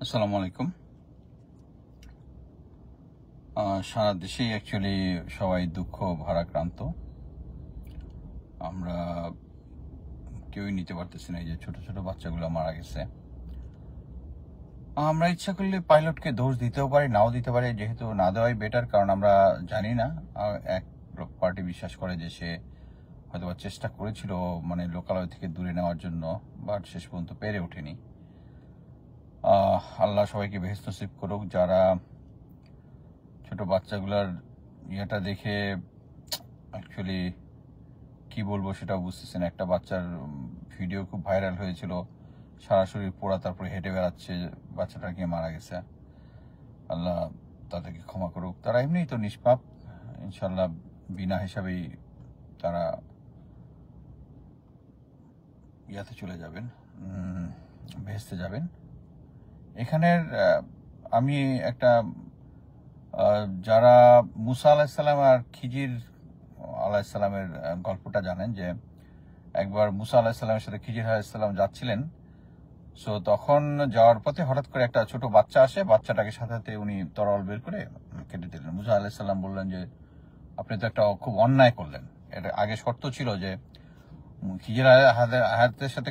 আসসালামু আলাইকুম। সারা দেশেই অ্যাকচুয়ালি সবাই দুঃখ ভারাক্রান্ত। আমরা কেউই নিতে পারতেছি না এই যে ছোট ছোট বাচ্চাগুলো মারা গেছে। আমরা ইচ্ছা করলে পাইলটকে দোষ দিতেও পারি, নাও দিতে পারি, যেহেতু না দেওয়াই বেটার, কারণ আমরা জানি না। এক পার্টি বিশ্বাস করে যে সে হয়তো চেষ্টা করেছিল মানে লোকালয় থেকে দূরে নেওয়ার জন্য, বাট শেষ পর্যন্ত পেরে ওঠেনি। আল্লাহ সবাইকে বেহেশত নসিব করুক। যারা ছোট বাচ্চাগুলার ইয়েটা দেখে অ্যাকচুয়ালি কি বলবো সেটাও বুঝতেছি না। একটা বাচ্চার ভিডিও খুব ভাইরাল হয়েছিল, সারা শরীর পোড়া, তারপরে হেঁটে বেড়াচ্ছে, বাচ্চাটা গিয়ে মারা গেছে। আল্লাহ তাদেরকে ক্ষমা করুক। তারা এমনিই তো নিষ্পাপ, ইনশাল্লাহ বিনা হিসাবেই তারা ইয়াতে চলে যাবেন, ভেস্তে যাবেন। এখানের আমি একটা যারা মুসা আলাহিসাল্লাম আর খিজির আলাহিসাল্লামের গল্পটা জানেন, যে একবার মুসা আলাহিসাল্লামের সাথে খিজির আলাহিসাল্লাম যাচ্ছিলেন। সো তখন যাওয়ার পথে হঠাৎ করে একটা ছোট বাচ্চা আসে, বাচ্চাটাকে সাথে সাথে উনি তরল বের করে কেটে দিলেন। মুসা আলাহিসাল্লাম বললেন যে আপনি তো একটা খুব অন্যায় করলেন। এটা আগে শর্ত ছিল যে খিজির হায়াতের সাথে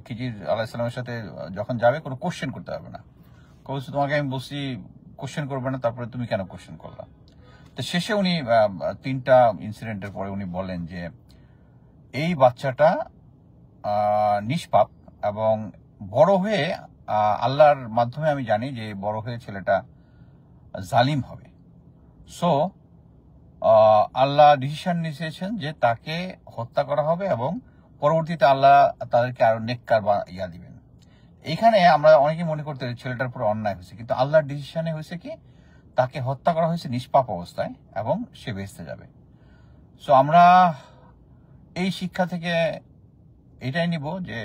খিজির আলাহিসাল্লামের সাথে যখন যাবে কোনো কোশ্চেন করতে হবে না। তোমাকে আমি বলছি কোশ্চেন করবে না, তারপরে তুমি কেন কোশ্চেন করলা? তো শেষে উনি 3টা ইনসিডেন্টের পরে উনি বলেন যে এই বাচ্চাটা নিষ্পাপ, এবং বড় হয়ে আল্লাহর মাধ্যমে আমি জানি যে বড় হয়ে ছেলেটা জালিম হবে। সো আল্লাহ ডিসিশন নিয়েছেন যে তাকে হত্যা করা হবে, এবং পরবর্তীতে আল্লাহ তাদেরকে আরো নেককার বা ইয়া দিবেন। এখানে আমরা অনেকে মনে করতে ছেলেটার উপরে অন্যায় হয়েছে, কিন্তু আল্লাহর ডিসিশনে হয়েছে কি তাকে হত্যা করা হয়েছে নিষ্পাপ অবস্থায়, এবং সে বেঁচে যাবে। সো আমরা এই শিক্ষা থেকে এটাই নিব যে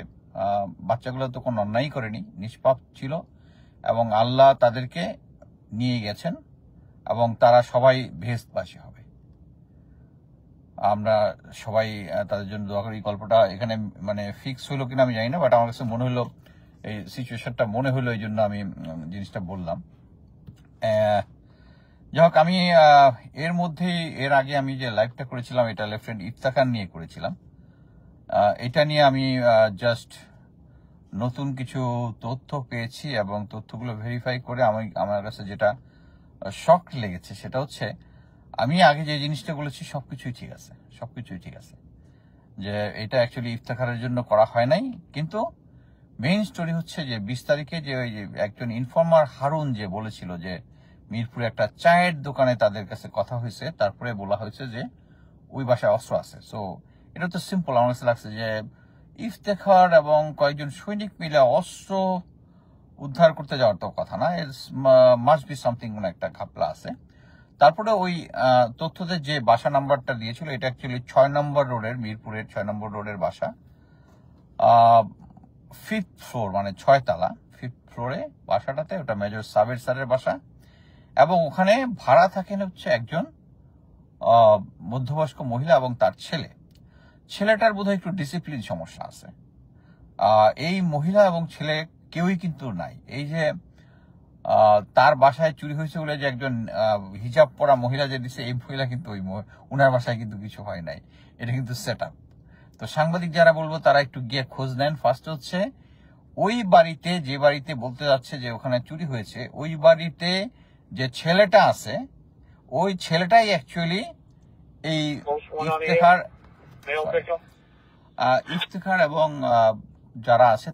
বাচ্চাগুলো তো কোনো অন্যায় করেনি, নিষ্পাপ ছিল, এবং আল্লাহ তাদেরকে নিয়ে গেছেন, এবং তারা সবাই বেহেশতবাসী হবে। আমরা সবাই তাদের জন্য দোয়া করি। গল্পটা এখানে মানে ফিক্স হইলো কিনা আমি জানি না, বাট আমার কাছে মনে হলো, এই সিচুয়েশনটা মনে হলো, এই জন্য আমি জিনিসটা বললাম। যাই হোক, আমি এর আগে আমি যে লাইভটা করেছিলাম, এটা লেফটেন্যান্ট ইফতেখার নিয়ে করেছিলাম। এটা নিয়ে আমি জাস্ট নতুন কিছু তথ্য পেয়েছি, এবং তথ্যগুলো ভেরিফাই করে আমার কাছে যেটা শক লেগেছে সেটা হচ্ছে, আমি আগে যে জিনিসটা বলেছি সবকিছুই ঠিক আছে, যে এটা অ্যাকচুয়ালি ইফতেখারের জন্য করা হয় নাই। কিন্তু মেইন স্টোরি হচ্ছে যে 20 তারিখে যে ওই একজন ইনফর্মার হারুন যে বলেছিল যে মিরপুরে একটা চায়ের দোকানে তাদের কাছে কথা হয়েছে, তারপরে বলা হয়েছে যে ওই বাসায় অস্ত্র আছে। সো এটা তো সিম্পল, আমার কাছে লাগছে যে ইফতেখার এবং কয়েকজন সৈনিক মিলে অস্ত্র উদ্ধার করতে যাওয়ার তো কথা না, মাস্ট বি সামথিং, মানে একটা ঘাপলা আছে। তারপরে ওই তথ্যতে যে বাসা নাম্বারটা দিয়েছিল, এটা অ্যাকচুয়ালি 6 নম্বর রোডের, মিরপুরের 6 নম্বর রোডের বাসা, 5th ফ্লোর, মানে 6 তলা 5th ফ্লোরে বাসাটাতে। ওটা মেজর সাবের স্যারের বাসা, এবং ওখানে ভাড়া থাকেন হচ্ছে একজন মধ্যবয়স্ক মহিলা এবং তার ছেলেটার বোধহয় একটু ডিসিপ্লিন সমস্যা আছে। এই মহিলা এবং ছেলে কেউই কিন্তু নাই। এই যে তার বাসায় চুরি হয়েছে বলে যে একজন হিজাব পরা মহিলা যে দিচ্ছে, এই মহিলা কিন্তু উনার বাসায় কিন্তু কিছু হয় নাই, এটা কিন্তু সেট আপ। তো সাংবাদিক যারা বলবো তারা একটু গিয়ে খোঁজ নেন। ফার্স্ট হচ্ছে ওই বাড়িতে, যে বাড়িতে বলতে যাচ্ছে যে ওখানে চুরি হয়েছে, ওই বাড়িতে যে ছেলেটা আছে, ওই ছেলেটাই অ্যাকচুয়ালি এই ইফতেখার এবং যারা আছে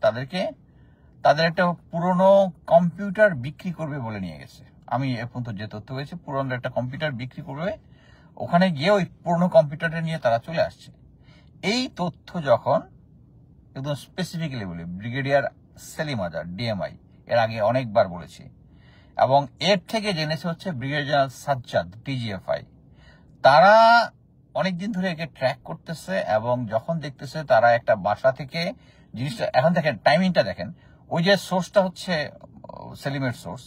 তাদের একটা পুরনো কম্পিউটার বিক্রি করবে বলে নিয়ে গেছে। আমি এ পর্যন্ত যে তথ্য পেয়েছি, পুরনো একটা কম্পিউটার বিক্রি করবে, ওখানে গিয়ে ওই পুরনো কম্পিউটারটা নিয়ে তারা চলে আসছে। এই তথ্য যখন একদম স্পেসিফিক্যালি বলি, ব্রিগেডিয়ার সেলিম আজাদ ডিএমআই এর আগে অনেকবার বলেছি, এবং এর থেকে জেনেছে হচ্ছে ব্রিগেডিয়ার সাজ্জাদ ডিজিএফআই। তারা অনেকদিন ধরে একে ট্র্যাক করতেছে, এবং যখন দেখতেছে তারা একটা বাসা থেকে জিনিসটা, এখন দেখেন টাইমিংটা দেখেন, ওই যে সোর্সটা হচ্ছে সেলিমের সোর্স,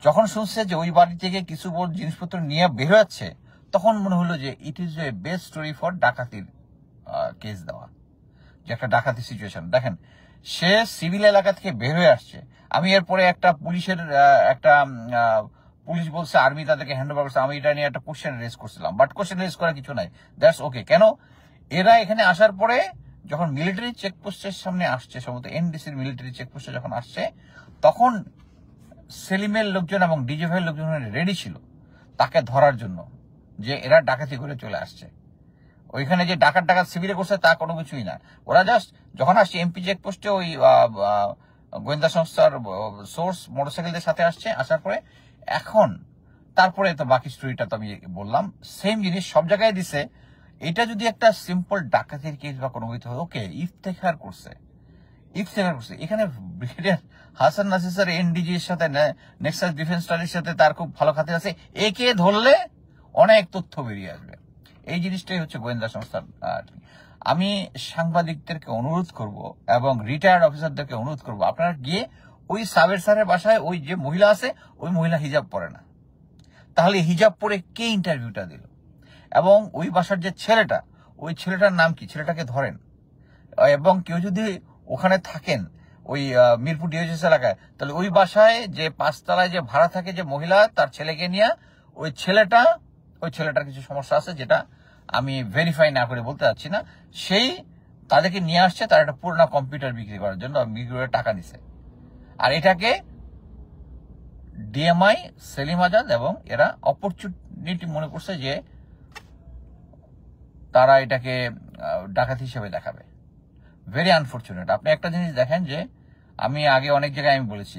যখন শুনছে যে ওই বাড়ি থেকে কিছু জিনিসপত্র নিয়ে বের হচ্ছে, তখন মনে হলো যে it is a best story for ডাকাতির কেস দেওয়া, যে একটা ডাকাতি সিচুয়েশন। দেখেন সে সিভিল এলাকা থেকে বের হয়ে আসছে। আমি এরপরে একটা পুলিশের পুলিশ বলছে আর্মি তাদেরকে হ্যান্ড ওভার করছে, আমি এটা নিয়ে একটা কোশ্চেন রেজ করছিলাম, বাট কোশ্চেন রেজ করার কিছু নাই, দ্যাটস ওকে। কেন এরা এখানে আসার পরে যখন মিলিটারি চেকপোস্টের সামনে আসছে, সম্ভবত এনডিসির মিলিটারি চেকপোস্টে যখন আসছে, তখন সেলিমের লোকজন এবং ডিজিএফআই এর লোকজন রেডি ছিল তাকে ধরার জন্য, যে এরা ডাকাতি করে চলে আসছে। ওইখানে যে ডাকাত শিবিরে করছে তা কোনো কিছুই না। ওরা জাস্ট যখন আসছে এমপি চেকপোস্টে ওই গোয়েন্দা সংস্থার সোর্স মোটরসাইকেলদের সাথে আসছে, আসার পরে এখন তারপরে তো বাকি স্টোরিটা তো আমি বললাম, সেম জিনিস সব জায়গায় দিছে। এটা যদি একটা সিম্পল ডাকাতির কেস বা কোনো কিছু হয়, ওকে ইফতেখার করছে। এখানে ব্রিগেডিয়ার হাসান নাসির স্যার এনডিজির সাথে নেক্সাস ডিফেন্স স্টাডির সাথে তার খুব ভালো খাতে আছে, একে ধরলে অনেক তথ্য বেরিয়ে আসবে। এই জিনিসটাই হচ্ছে গোয়েন্দা সংস্থার। আমি সাংবাদিকদেরকে অনুরোধ করব এবং রিটায়ার্ড অফিসারদেরকে অনুরোধ করব, আপনারা গিয়ে ওই সাবের স্যারের বাসায় ওই যে মহিলা আছে, ওই মহিলা হিজাব পরে না, তাহলে হিজাব পরে কে ইন্টারভিউটা দিল? এবং ওই বাসার যে ছেলেটা, ওই ছেলেটার নাম কি, ছেলেটাকে ধরেন। এবং কেউ যদি ওখানে থাকেন ওই মিরপুর ডিওএইচএস এলাকায়, তাহলে ওই বাসায় যে 5 তলায় যে ভাড়া থাকে যে মহিলা, তার ছেলেকে নিয়ে ওই ছেলেটার কিছু সমস্যা আছে যেটা আমি ভেরিফাই না করে বলতে চাচ্ছি না, সেই তাদেরকে নিয়ে আসছে তার একটা পুরোনো কম্পিউটার বিক্রি করার জন্য, বিক্রি করে টাকা নিছে। আর এটাকে ডিএমআই, সেলিম আজাদ এবং এরা অপরচুনিটি মনে করছে যে তারা এটাকে ডাকাতি হিসেবে দেখাবে। Very unfortunate. আপনি একটা জিনিস দেখেন যে আমি আগে অনেক জায়গায় আমি বলেছি,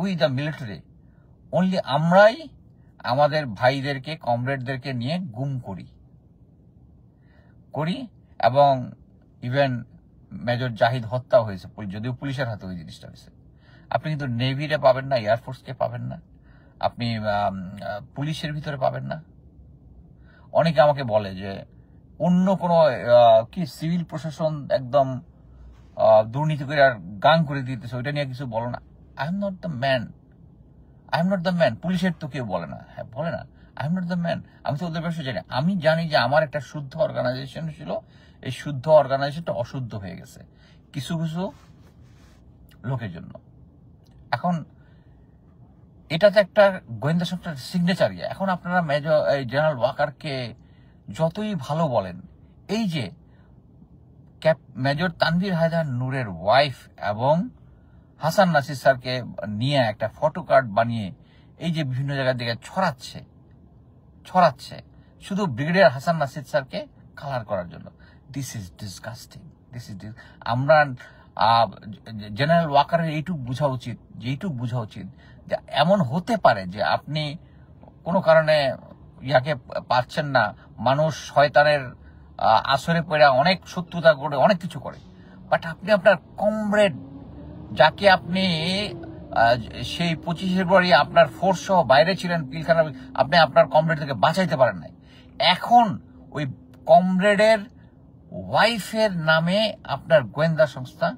উই দ্য মিলিটারি অনলি আমরাই আমাদের ভাইদেরকে, কমরেডদেরকে নিয়ে গুম করি, এবং ইভেন মেজর জাহিদ হত্যা হয়েছে, যদিও পুলিশের হাতে ওই জিনিসটা হয়েছে। আপনি কিন্তু নেভিরে পাবেন না, এয়ারফোর্সকে পাবেন না, আপনি পুলিশের ভিতরে পাবেন না। অনেকে আমাকে বলে যে অন্য কোনো সিভিল প্রশাসন একদম দুর্নীতি করে আর গাং করে দিতেছে, ওইটা নিয়ে কিছু বলো না। I am not the man. পুলিশের তো কেউ বলে না, হ্যাঁ বলে না, I am not the man. আমি তো ওদের ব্যবসা জানি। আমি জানি যে আমার একটা শুদ্ধ অর্গানাইজেশন ছিল, এই শুদ্ধ অর্গানাইজেশনটা অশুদ্ধ হয়ে গেছে কিছু কিছু লোকের জন্য। এখন এটা তো একটা গোয়েন্দা সংস্থার সিগনেচার। এখন আপনারা জেনারেল ওয়াকারকে যতই ভালো বলেন, এই যে মেজর তানভীর হায়দার নূরের ওয়াইফ এবং হাসান নাসির স্যারকে নিয়ে একটা ফটো কার্ড বানিয়ে এই যে বিভিন্ন জায়গার দিকে ছড়াচ্ছে শুধু ব্রিগেডিয়ার হাসান নাসির স্যারকে কালার করার জন্য। This is disgusting. আমরা জেনারেল ওয়াকারের এইটুকু বোঝা উচিত যে এমন হতে পারে যে আপনি কোনো কারণে ইয়াকে পাচ্ছেন না, মানুষ শয়তানের আসরে পড়ে অনেক শত্রুতা করে অনেক কিছু করে, বাট আপনি আপনার কমরেড যাকে আপনি সেই 25 ফেব্রুয়ারি আপনার ফোর্স সহ বাইরে ছিলেন পিলখানা, আপনি আপনার কমরেডকে বাঁচাইতে পারেন নাই। এখন ওই কমরেডের ওয়াইফের নামে আপনার গোয়েন্দা সংস্থা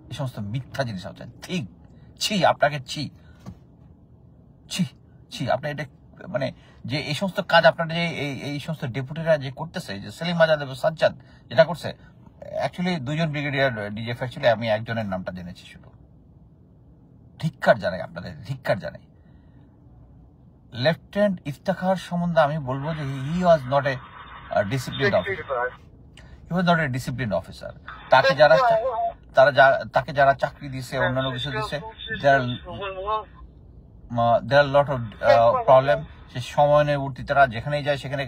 এই সমস্ত মিথ্যা জিনিস হচ্ছে। ঠিক আপনাকে আপনি এটা মানে যে এই সমস্ত কাজ আপনার যে এই সমস্ত ডেপুটিরা যে করতেছে, যে সেলিম আজাদ এবং সাজ্জাদ যেটা করছে, অ্যাকচুয়ালি 2 জন ব্রিগেডিয়ার ডিজিএফ, অ্যাকচুয়ালি আমি একজনের নামটা জেনেছি শুধু। ধিক্কার জানাই আপনাদের, লেফটেন্যান্ট ইফতেখার সম্বন্ধে আমি বলবো যে he was not a discipline officer. তাকে যারা চাকরি দিছে, অন্যান্য কিছু দিছে, there are lot of problem। সে সময়ানুবর্তী তারা যেখানেই যায় সেখানে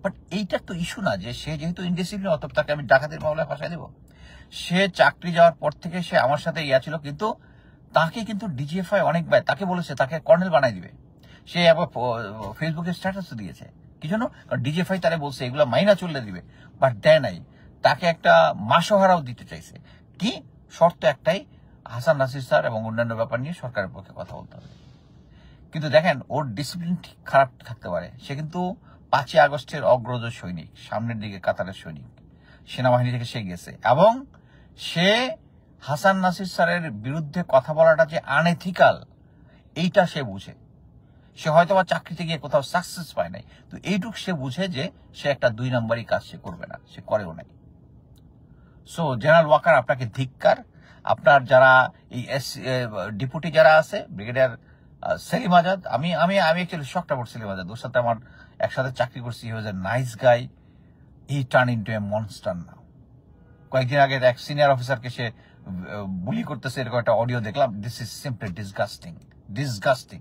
বাট এইটার তো ইস্যু না যে সে যেহেতু ইনডিসিপ্লিন, অতএব তাকে আমি ডাকাতির মামলায় ফাঁসাই দেবো। সে চাকরি যাওয়ার পর থেকে সে আমার সাথে ছিল, কিন্তু তাকে কিন্তু ডিজিএফআই অনেকবার তাকে বলেছে তাকে কর্নেল বানাই দিবে। সে আবার ফেসবুকে স্ট্যাটাস দিয়েছে, কি জন্য? কারণ ডিজিএফআই তারা বলছে এগুলো মাইনা চললে দিবে, বাট দেয় নাই। তাকে একটা মাসোহারাও দিতে চাইছে। কি শর্ত? একটাই, হাসান নাসির স্যার এবং অন্যান্য ব্যাপার নিয়ে সরকারের পক্ষে কথা বলতে হবে। কিন্তু দেখেন ওর ডিসিপ্লিন ঠিক খারাপ থাকতে পারে, সে কিন্তু 5ই আগস্টের অগ্রজ সৈনিক, সামনের দিকে কাতারের সৈনিক, সেনাবাহিনী থেকে সে গেছে, এবং সে হাসান নাসির স্যারের বিরুদ্ধে কথা বলাটা যে আনএথিক্যাল এইটা সে বুঝে। সে হয়তো বা চাকরিতে গিয়ে কোথাও সাকসেস পায় নাই, তো এইটুক সে বুঝে যে সে একটা 2 নম্বরই কাজ সে করবে না, সে করেও নাই। সো জেনারেল ওয়াকার আপনাকে ধিক্কার। আপনার যারা এই ডিপুটি যারা আছে, ব্রিগেডিয়ার সেলিম আজাদ, আমি আমি আমি অ্যাকচুয়ালি শকটা পড়ছি সেলিম আজাদ, ওর সাথে আমার একসাথে চাকরি করছি, he was a nice guy, he turn into a monster now. কয়েকদিন আগে এক সিনিয়র অফিসারকে সে বুলি করতেছে, এরকম একটা অডিও দেখলাম। This is simply disgusting, disgusting.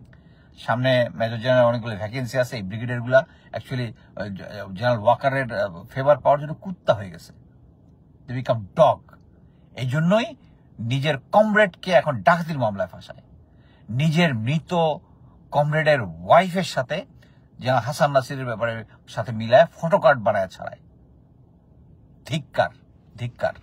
সামনে মেজর জেনারেল অনেকগুলো ভ্যাকেন্সি আছে, এই ব্রিগেডিয়ার গুলা অ্যাকচুয়ালি জেনারেল ওয়াকারের ফেভার পাওয়ার জন্য কুত্তা হয়ে গেছে, দে বিকাম ডগ। এই জন্যই নিজের কমরেডকে এখন ডাকাতির মামলায় ফাঁসায়, নিজের মৃত কমরেডের ওয়াইফের সাথে যেন হাসান নাসিরের ব্যাপারে সাথে মিলায় ফটোকার্ড বানায় ছাড়ায়। ধিক্কার, ধিক্কার।